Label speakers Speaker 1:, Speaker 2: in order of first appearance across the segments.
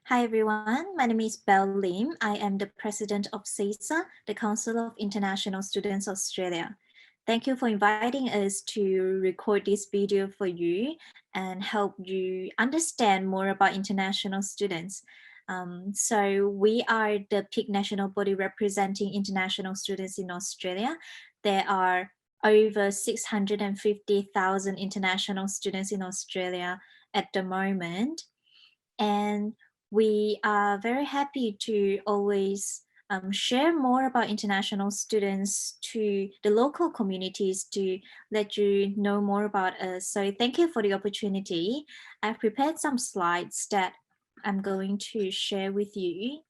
Speaker 1: Hi everyone, my name is Belle Lim. I am the president of CISA, the Council of International Students Australia. Thank you for inviting us to record this video for you and help you understand more about international students. So we are the peak national body representing international students in Australia. There are over 650,000 international students in Australia at the moment. And we are very happy to always share more about international students to the local communities to let you know more about us. So thank you for the opportunity. I've prepared some slides that I'm going to share with you.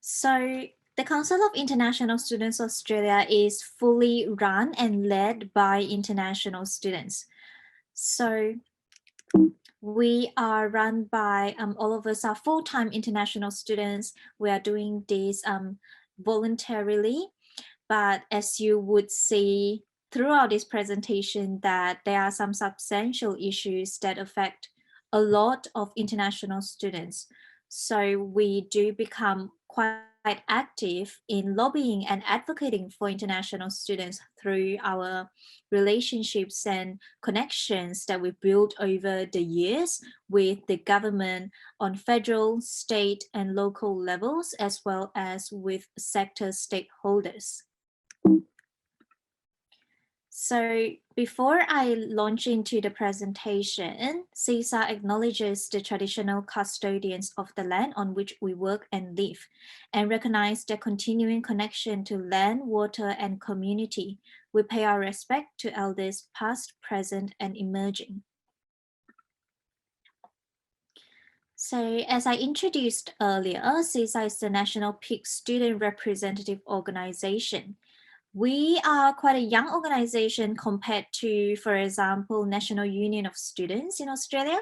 Speaker 1: So the Council of International Students Australia is fully run and led by international students. So we are run by all of us are full-time international students. We are doing this voluntarily, but as you would see throughout this presentation that there are some substantial issues that affect a lot of international students. So we do become quite active in lobbying and advocating for international students through our relationships and connections that we built over the years with the government on federal, state, and local levels, as well as with sector stakeholders. So before I launch into the presentation, CISA acknowledges the traditional custodians of the land on which we work and live, and recognize their continuing connection to land, water, and community. We pay our respect to elders past, present, and emerging. So as I introduced earlier, CISA is the National Peak Student Representative Organization. We are quite a young organization compared to, for example, National Union of Students in Australia.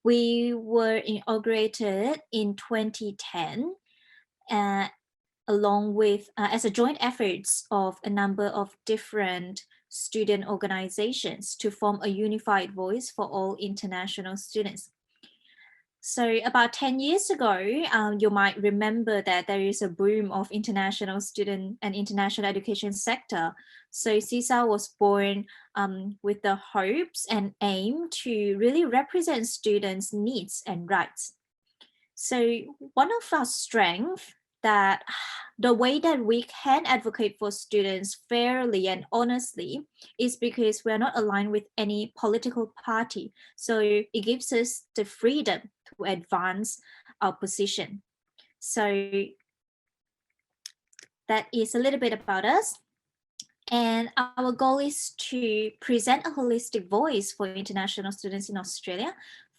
Speaker 1: We were inaugurated in 2010 along with as a joint efforts of a number of different student organizations to form a unified voice for all international students. So about 10 years ago, you might remember that there is a boom of international student and international education sector. So CISA was born with the hopes and aim to really represent students' needs and rights. So one of our strengths that the way that we can advocate for students fairly and honestly is because we're not aligned with any political party. So it gives us the freedom to advance our position. So that is a little bit about us. And our goal is to present a holistic voice for international students in Australia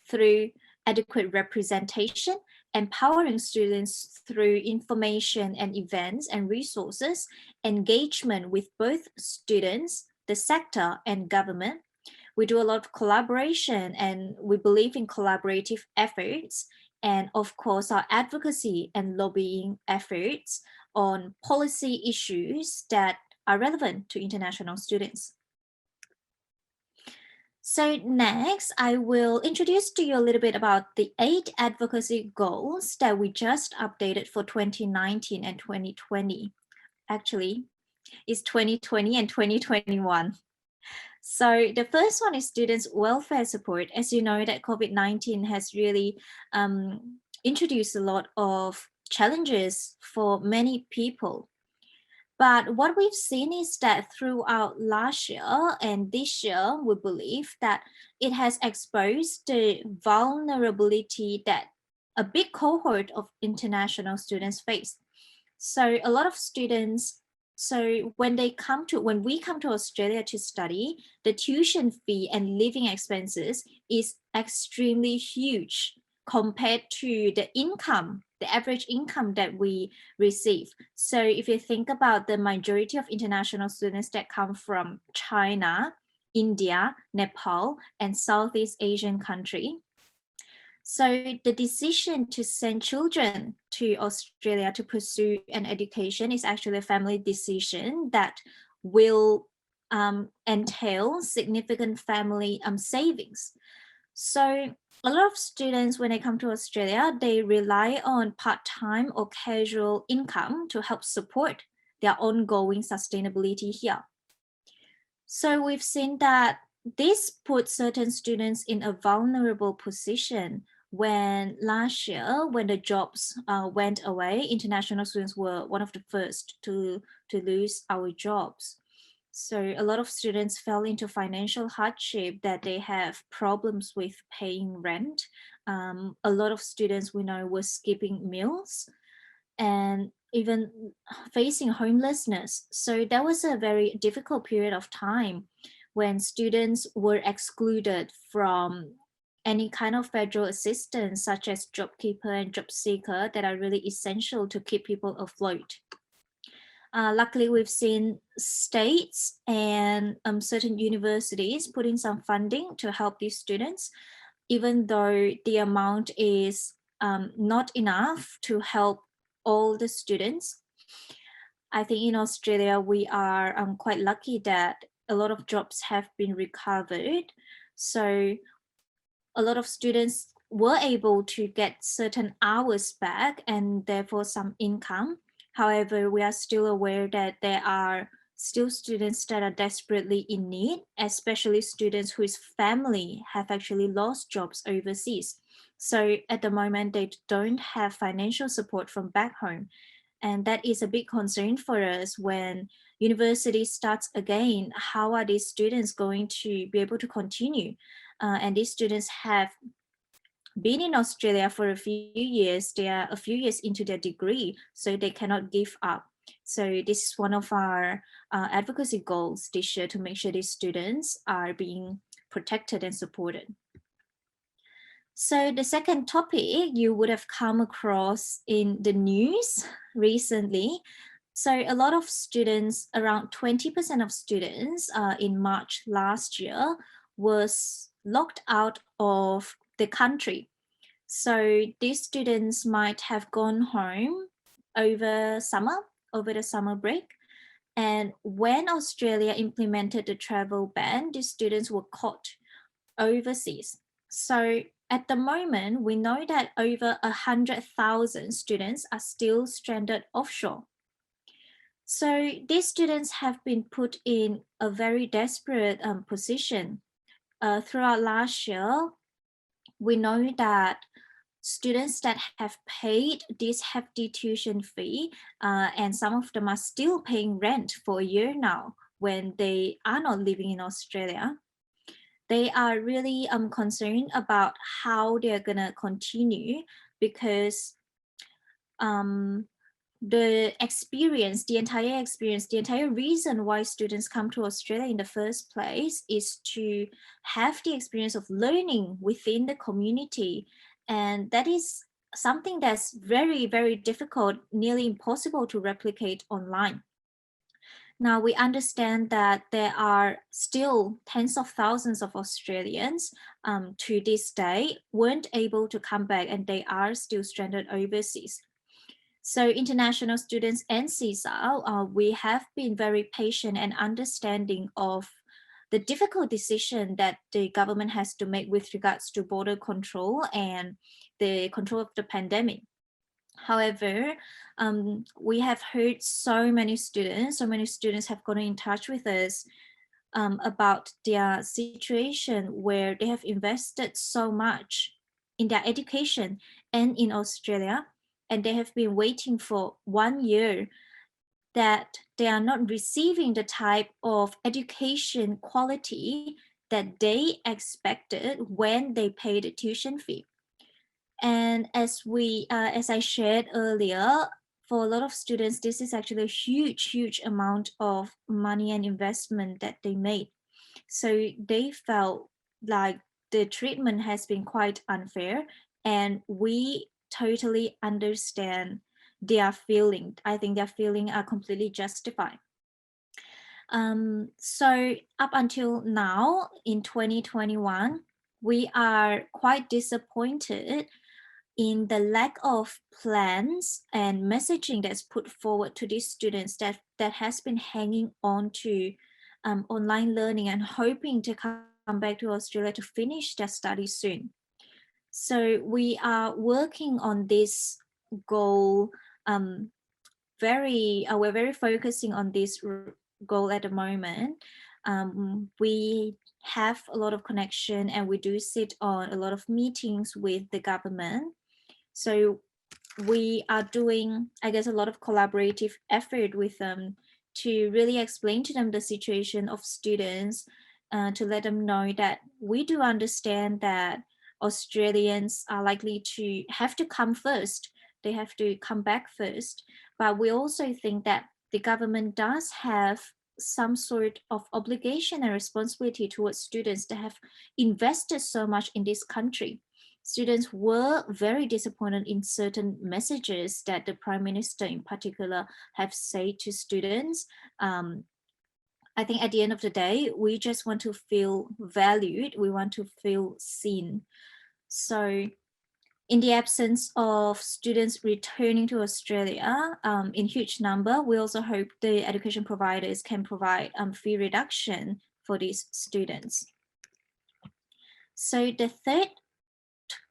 Speaker 1: through adequate representation, empowering students through information and events and resources, engagement with both students, the sector, and government. We do a lot of collaboration and we believe in collaborative efforts, and of course our advocacy and lobbying efforts on policy issues that are relevant to international students. So next, I will introduce to you a little bit about the 8 advocacy goals that we just updated for 2019 and 2020. Actually, it's 2020 and 2021. So the first one is students' welfare support. As you know, that COVID-19 has really introduced a lot of challenges for many people. But what we've seen is that throughout last year and this year, we believe that it has exposed the vulnerability that a big cohort of international students face. So a lot of students, so when we come to Australia to study, the tuition fee and living expenses is extremely huge compared to the income, the average income that we receive. So if you think about the majority of international students that come from China, India, Nepal, and Southeast Asian country. So the decision to send children to Australia to pursue an education is actually a family decision that will entails significant family savings. So a lot of students, when they come to Australia, they rely on part-time or casual income to help support their ongoing sustainability here. So we've seen that this puts certain students in a vulnerable position. When last year, when the jobs went away, international students were one of the first to lose our jobs. So a lot of students fell into financial hardship, that they have problems with paying rent. A lot of students we know were skipping meals and even facing homelessness. So that was a very difficult period of time when students were excluded from any kind of federal assistance, such as JobKeeper and JobSeeker, that are really essential to keep people afloat. Luckily, we've seen states and certain universities put in some funding to help these students, even though the amount is not enough to help all the students. I think in Australia, we are quite lucky that a lot of jobs have been recovered. So a lot of students were able to get certain hours back and therefore some income. However, we are still aware that there are still students that are desperately in need, especially students whose family have actually lost jobs overseas. So at the moment, they don't have financial support from back home. And that is a big concern for us when university starts again. How are these students going to be able to continue? And these students have been in Australia for a few years. They are a few years into their degree, so they cannot give up. So this is one of our advocacy goals this year, to make sure these students are being protected and supported. So the second topic you would have come across in the news recently. So a lot of students, around 20% of students in March last year, was locked out of the country. So these students might have gone home over the summer break. And when Australia implemented the travel ban, these students were caught overseas. So at the moment, we know that over 100,000 students are still stranded offshore. So these students have been put in a very desperate position. Throughout last year, we know that students that have paid this hefty tuition fee, and some of them are still paying rent for a year now when they are not living in Australia, they are really concerned about how they're gonna continue, because the experience, the entire experience, the entire reason why students come to Australia in the first place is to have the experience of learning within the community. And that is something that's very, very difficult, nearly impossible to replicate online. Now, we understand that there are still tens of thousands of Australians to this day weren't able to come back, and they are still stranded overseas. So international students and CISA, we have been very patient and understanding of the difficult decision that the government has to make with regards to border control and the control of the pandemic. However, we have heard so many students have gotten in touch with us about their situation where they have invested so much in their education and in Australia, and they have been waiting for 1 year, that they are not receiving the type of education quality that they expected when they paid the tuition fee. And as I shared earlier, for a lot of students, this is actually a huge, huge amount of money and investment that they made. So they felt like the treatment has been quite unfair, and we totally understand their feeling. I think their feeling are completely justified. So up until now in 2021, we are quite disappointed in the lack of plans and messaging that's put forward to these students that has been hanging on to online learning and hoping to come back to Australia to finish their studies soon. So we are working on this goal. We're very focusing on this goal at the moment. We have a lot of connection and we do sit on a lot of meetings with the government. So we are doing, I guess, a lot of collaborative effort with them to really explain to them the situation of students, to let them know that we do understand that Australians are likely to have to come first. They have to come back first. But we also think that the government does have some sort of obligation and responsibility towards students that have invested so much in this country. Students were very disappointed in certain messages that the Prime Minister in particular have said to students. I think at the end of the day, we just want to feel valued. We want to feel seen. So in the absence of students returning to Australia in huge number, we also hope the education providers can provide fee reduction for these students. So the third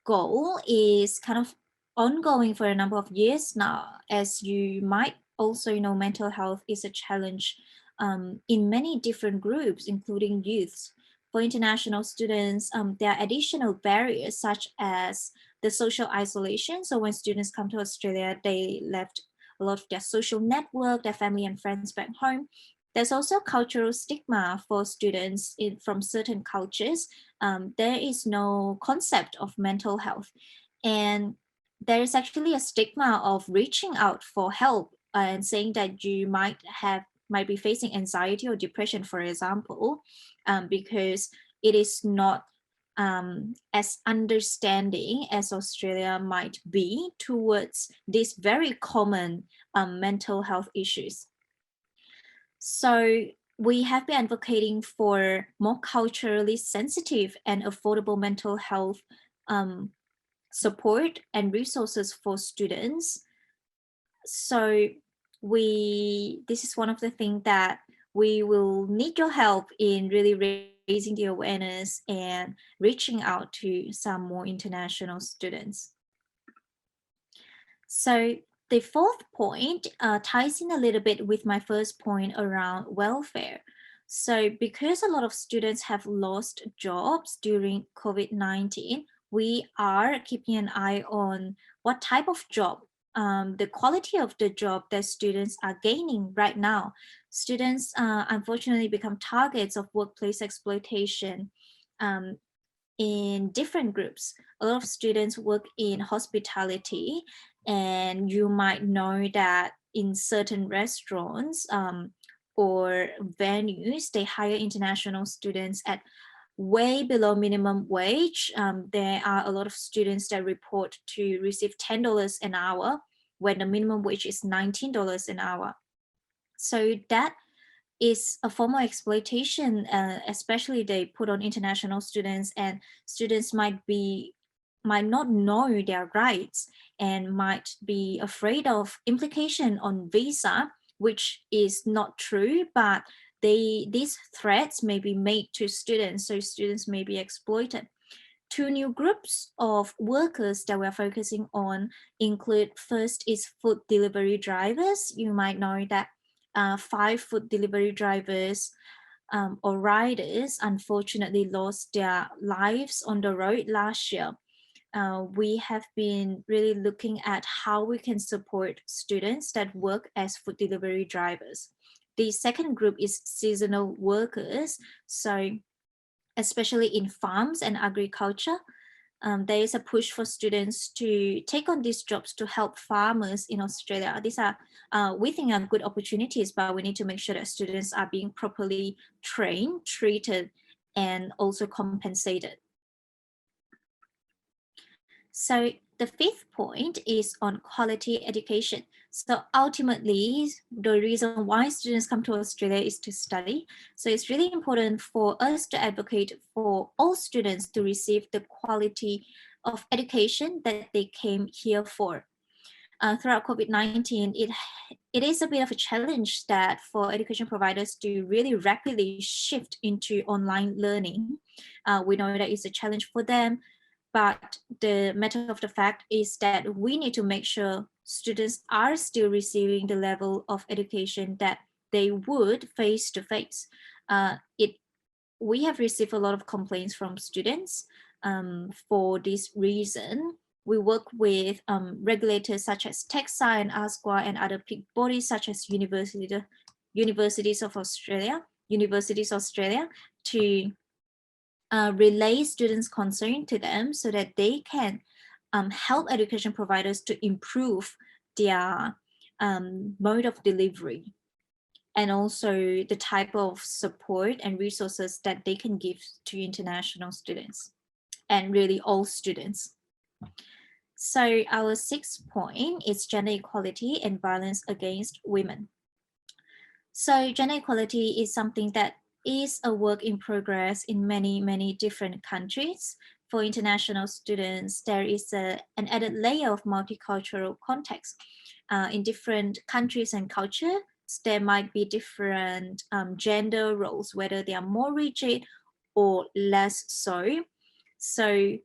Speaker 1: goal is kind of ongoing for a number of years now. As you might also know, mental health is a challenge in many different groups, including youths. For international students, there are additional barriers such as the social isolation. So when students come to Australia, they left a lot of their social network, their family and friends back home. There's also cultural stigma for students from certain cultures. There is no concept of mental health. And there is actually a stigma of reaching out for help and saying that you might be facing anxiety or depression, for example, because it is not as understanding as Australia might be towards these very common mental health issues. So we have been advocating for more culturally sensitive and affordable mental health support and resources for students. So this is one of the things that we will need your help in really raising the awareness and reaching out to some more international students. So the fourth point ties in a little bit with my first point around welfare. So because a lot of students have lost jobs during COVID-19, we are keeping an eye on what type of job, the quality of the job that students are gaining right now. Students unfortunately become targets of workplace exploitation in different groups. A lot of students work in hospitality, and you might know that in certain restaurants or venues, they hire international students at way below minimum wage. There are a lot of students that report to receive $10 an hour when the minimum wage is $19 an hour. So that is a form of exploitation, especially they put on international students, and students might not know their rights and might be afraid of implication on visa, which is not true, but these threats may be made to students, so students may be exploited. Two new groups of workers that we're focusing on include, first is food delivery drivers. You might know that 5 food delivery drivers or riders unfortunately lost their lives on the road last year. We have been really looking at how we can support students that work as food delivery drivers. The second group is seasonal workers. So especially in farms and agriculture, there is a push for students to take on these jobs to help farmers in Australia. These are, we think, are good opportunities, but we need to make sure that students are being properly trained, treated, and also compensated. So the fifth point is on quality education. So ultimately, the reason why students come to Australia is to study. So it's really important for us to advocate for all students to receive the quality of education that they came here for. throughout COVID-19, it is a bit of a challenge that for education providers to really rapidly shift into online learning. We know that it's a challenge for them, but the matter of the fact is that we need to make sure students are still receiving the level of education that they would face to face. We have received a lot of complaints from students for this reason. We work with regulators such as CISA and ASQA and other peak bodies such as Universities Australia to relay students' concern to them so that they can help education providers to improve their mode of delivery, and also the type of support and resources that they can give to international students and really all students. So our sixth point is gender equality and violence against women. So gender equality is something that is a work in progress in many different countries. For international students, there is an added layer of multicultural context. In different countries and culture, there might be different gender roles, whether they are more rigid or less so. So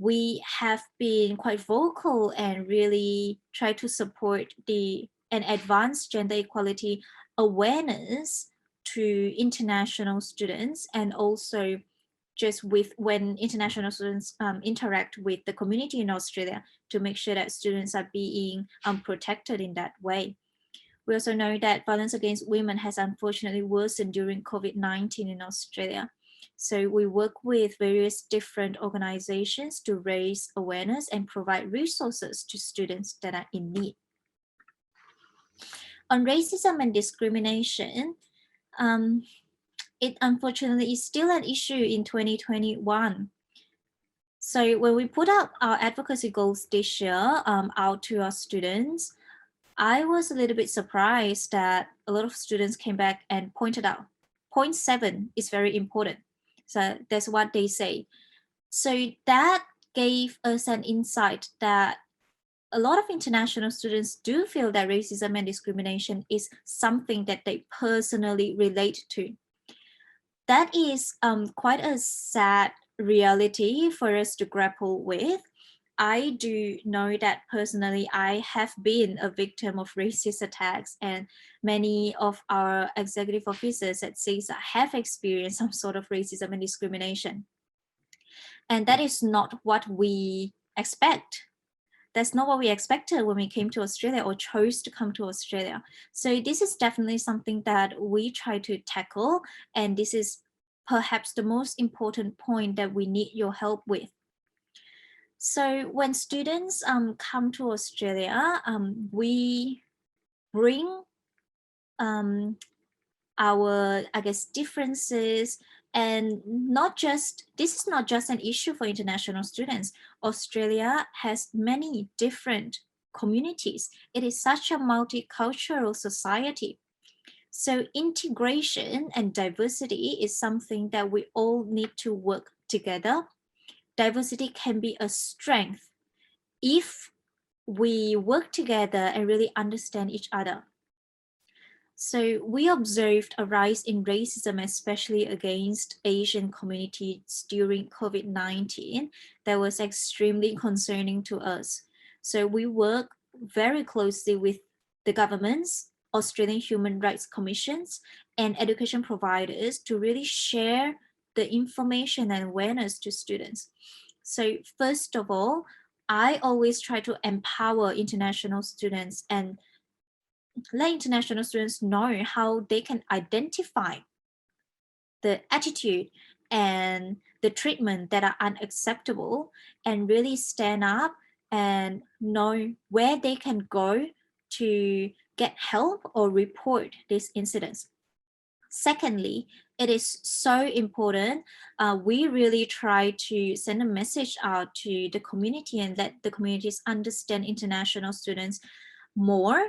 Speaker 1: we have been quite vocal and really try to support and advance gender equality awareness to international students, and also just with when international students interact with the community in Australia to make sure that students are being protected in that way. We also know that violence against women has unfortunately worsened during COVID-19 in Australia. So we work with various different organizations to raise awareness and provide resources to students that are in need. On racism and discrimination, it unfortunately is still an issue in 2021. So when we put out our advocacy goals this year out to our students, I was a little bit surprised that a lot of students came back and pointed out, point 7 is very important. So that's what they say. So that gave us an insight that a lot of international students do feel that racism and discrimination is something that they personally relate to. That is quite a sad reality for us to grapple with. I do know that personally I have been a victim of racist attacks, and many of our executive officers at CISA have experienced some sort of racism and discrimination. And that is not what we expect. That's not what we expected when we came to Australia or chose to come to Australia. So this is definitely something that we try to tackle, and this is perhaps the most important point that we need your help with. So when students come to Australia, we bring our, I guess, differences, and this is not just an issue for international students. Australia has many different communities. It is such a multicultural society. So integration and diversity is something that we all need to work together. Diversity can be a strength if we work together and really understand each other. So we observed a rise in racism, especially against Asian communities during COVID-19. That was extremely concerning to us. So we work very closely with the governments, Australian Human Rights Commissions, and education providers to really share the information and awareness to students. So first of all, I always try to empower international students and let international students know how they can identify the attitude and the treatment that are unacceptable, and really stand up and know where they can go to get help or report these incidents. Secondly, it is so important. We really try to send a message out to the community and let the communities understand international students more,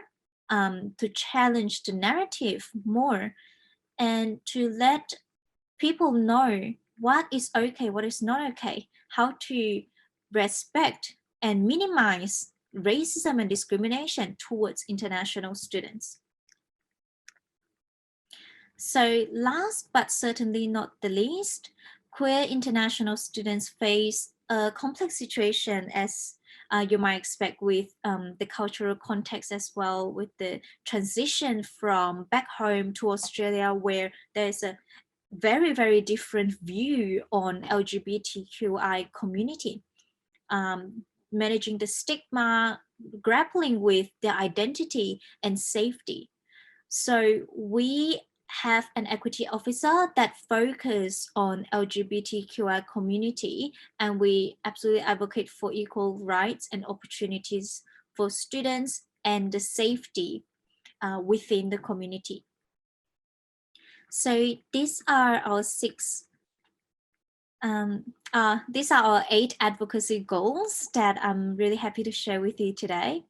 Speaker 1: to challenge the narrative more, and to let people know what is okay, what is not okay, how to respect and minimize racism and discrimination towards international students. So last but certainly not the least, queer international students face a complex situation, as you might expect, with the cultural context as well, with the transition from back home to Australia, where there's a very, very different view on LGBTQI community. Managing the stigma, grappling with their identity and safety. So we have an equity officer that focus on LGBTQI community, and we absolutely advocate for equal rights and opportunities for students and the safety within the community. So these are our these are our 8 advocacy goals that I'm really happy to share with you today.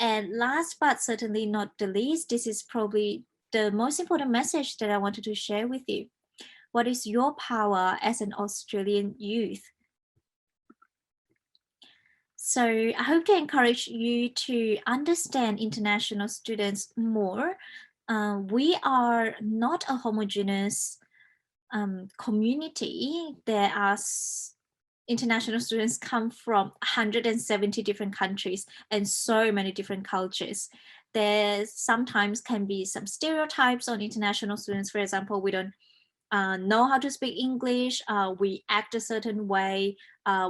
Speaker 1: And last but certainly not the least, this is probably the most important message that I wanted to share with you. What is your power as an Australian youth? So I hope to encourage you to understand international students more. We are not a homogeneous community. There are international students come from 170 different countries and so many different cultures. There sometimes can be some stereotypes on international students. For example, we don't know how to speak English, we act a certain way,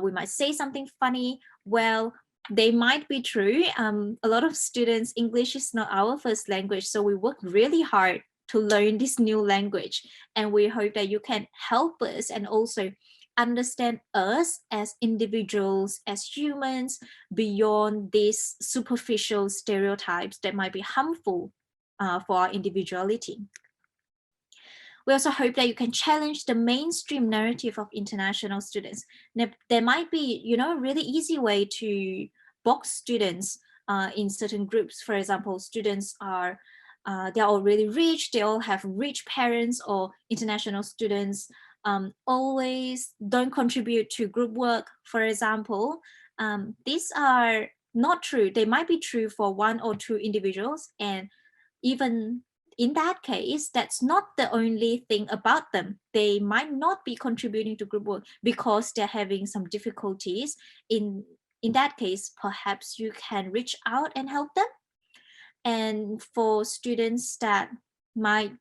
Speaker 1: we might say something funny. Well, they might be true. A lot of students, English is not our first language, so we work really hard to learn this new language. And we hope that you can help us and also understand us as individuals, as humans, beyond these superficial stereotypes that might be harmful for our individuality. We also hope that you can challenge the mainstream narrative of international students. There might be, a really easy way to box students in certain groups. For example, students are they're all really rich, they all have rich parents, or international students always don't contribute to group work, for example. These are not true. They might be true for 1 or 2 individuals, and even in that case, that's not the only thing about them. They might not be contributing to group work because they're having some difficulties. In that case, perhaps you can reach out and help them. And for students that might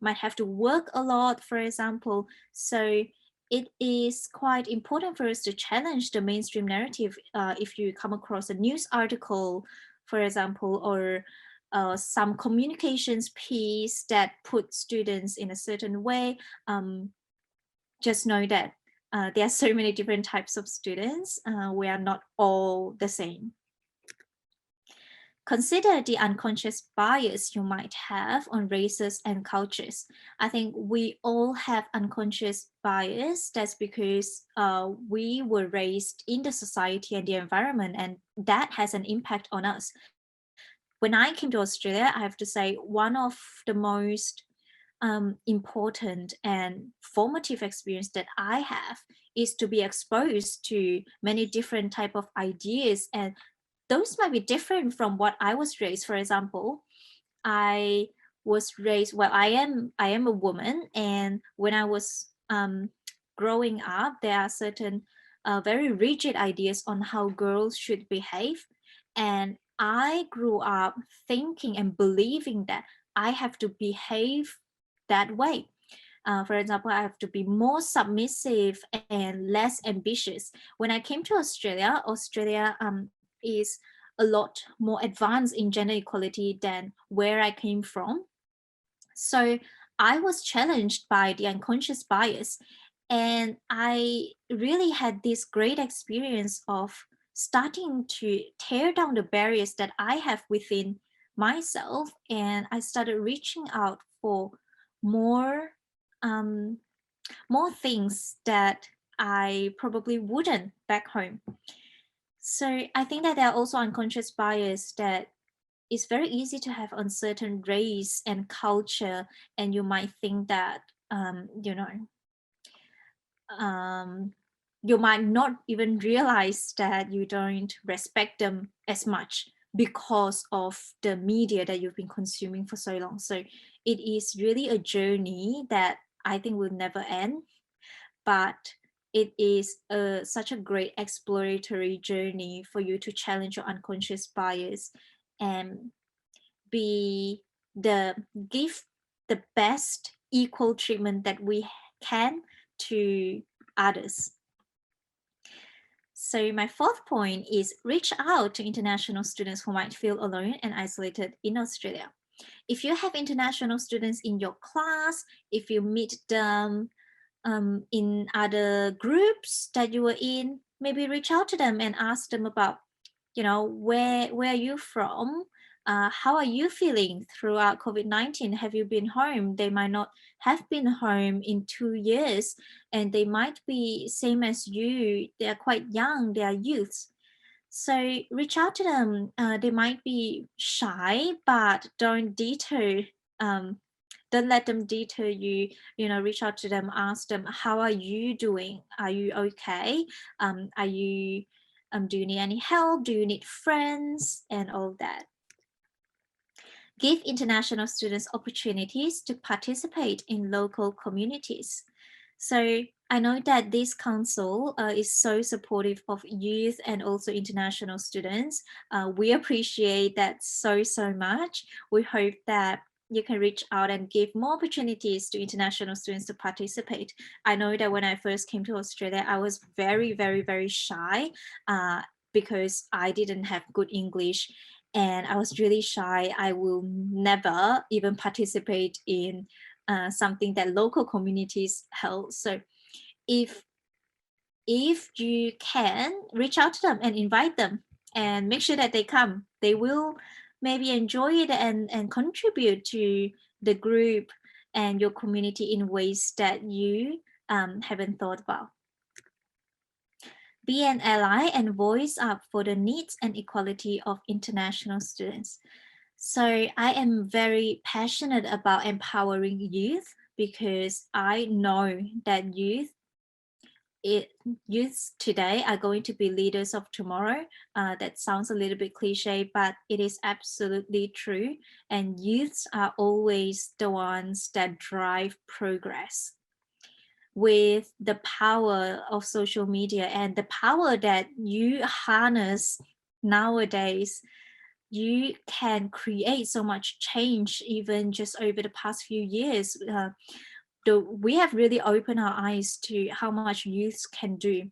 Speaker 1: have to work a lot, for example, so it is quite important for us to challenge the mainstream narrative. If you come across a news article, for example, or some communications piece that put students in a certain way, just know that there are so many different types of students. We are not all the same. Consider the unconscious bias you might have on races and cultures. I think we all have unconscious bias. That's because we were raised in the society and the environment, and that has an impact on us. When I came to Australia, I have to say one of the most important and formative experience that I have is to be exposed to many different type of ideas, and those might be different from what I was raised. For example, I was raised, well, I am a woman, and when I was growing up, there are certain very rigid ideas on how girls should behave, and I grew up thinking and believing that I have to behave that way. For example, I have to be more submissive and less ambitious. When I came to Australia, Australia is a lot more advanced in gender equality than where I came from. So I was challenged by the unconscious bias, and I really had this great experience of starting to tear down the barriers that I have within myself, and I started reaching out for more more things that I probably wouldn't back home. So I think that there are also unconscious bias that it's very easy to have on certain race and culture, and you might think that um, you might not even realize that you don't respect them as much because of the media that you've been consuming for so long. So it is really a journey that I think will never end, but it is such a great exploratory journey for you to challenge your unconscious bias and be give the best equal treatment that we can to others. So my fourth point is reach out to international students who might feel alone and isolated in Australia. If you have international students in your class, if you meet them in other groups that you were in, maybe reach out to them and ask them about, where are you from? How are you feeling throughout COVID-19? Have you been home? They might not have been home in 2 years, and they might be same as you. They are quite young. They are youths. So reach out to them. They might be shy, but um, don't let them deter you. Reach out to them, ask them, how are you doing? Are you okay? Do you need any help? Do you need friends? And all that. Give international students opportunities to participate in local communities. So I know that this council is so supportive of youth and also international students. We appreciate that so much. We hope that you can reach out and give more opportunities to international students to participate. I know that when I first came to Australia, I was very shy because I didn't have good English and I was really shy. I will never even participate in something that local communities held. So if you can, reach out to them and invite them and make sure that they come. They will maybe enjoy it and contribute to the group and your community in ways that you haven't thought about. Be an ally and voice up for the needs and equality of international students. So I am very passionate about empowering youth because I know that youths today are going to be leaders of tomorrow. That sounds a little bit cliche, but it is absolutely true. And youths are always the ones that drive progress. With the power of social media and the power that you harness nowadays, you can create so much change even just over the past few years. We have really opened our eyes to how much youths can do.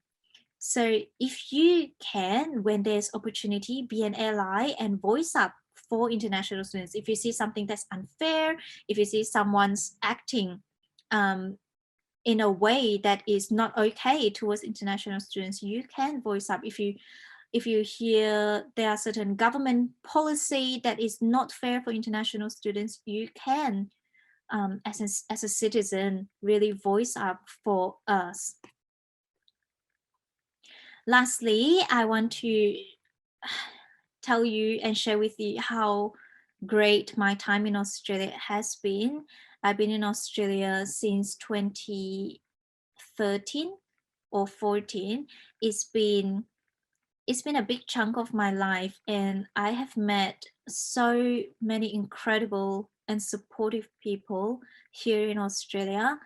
Speaker 1: So if you can, when there's opportunity, be an ally and voice up for international students. If you see something that's unfair, if you see someone's acting in a way that is not okay towards international students, you can voice up. If you hear there are certain government policy that is not fair for international students, you can, as a citizen, really voice up for us. Lastly, I want to tell you and share with you how great my time in Australia has been. I've been in Australia since 2013 or 14. It's been a big chunk of my life, and I have met so many incredible and supportive people here in Australia.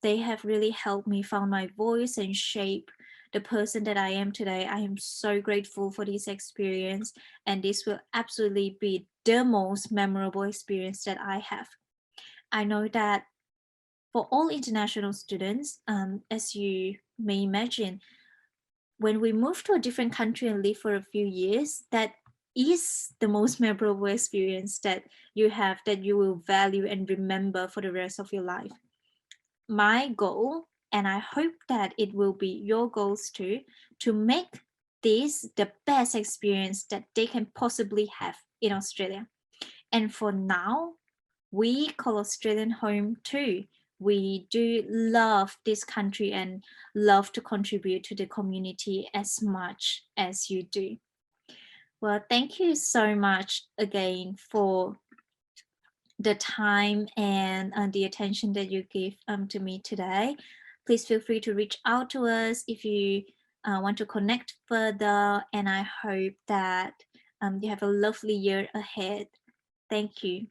Speaker 1: They have really helped me find my voice and shape the person that I am today. I am so grateful for this experience, and this will absolutely be the most memorable experience that I have. I know that for all international students, as you may imagine, when we move to a different country and live for a few years, that is the most memorable experience that you have, that you will value and remember for the rest of your life. My goal, and I hope that it will be your goals too, to make this the best experience that they can possibly have in Australia. And for now, we call Australian home too. We do love this country and love to contribute to the community as much as you do. Well, thank you so much again for the time and the attention that you give to me today. Please feel free to reach out to us if you want to connect further. And I hope that you have a lovely year ahead. Thank you.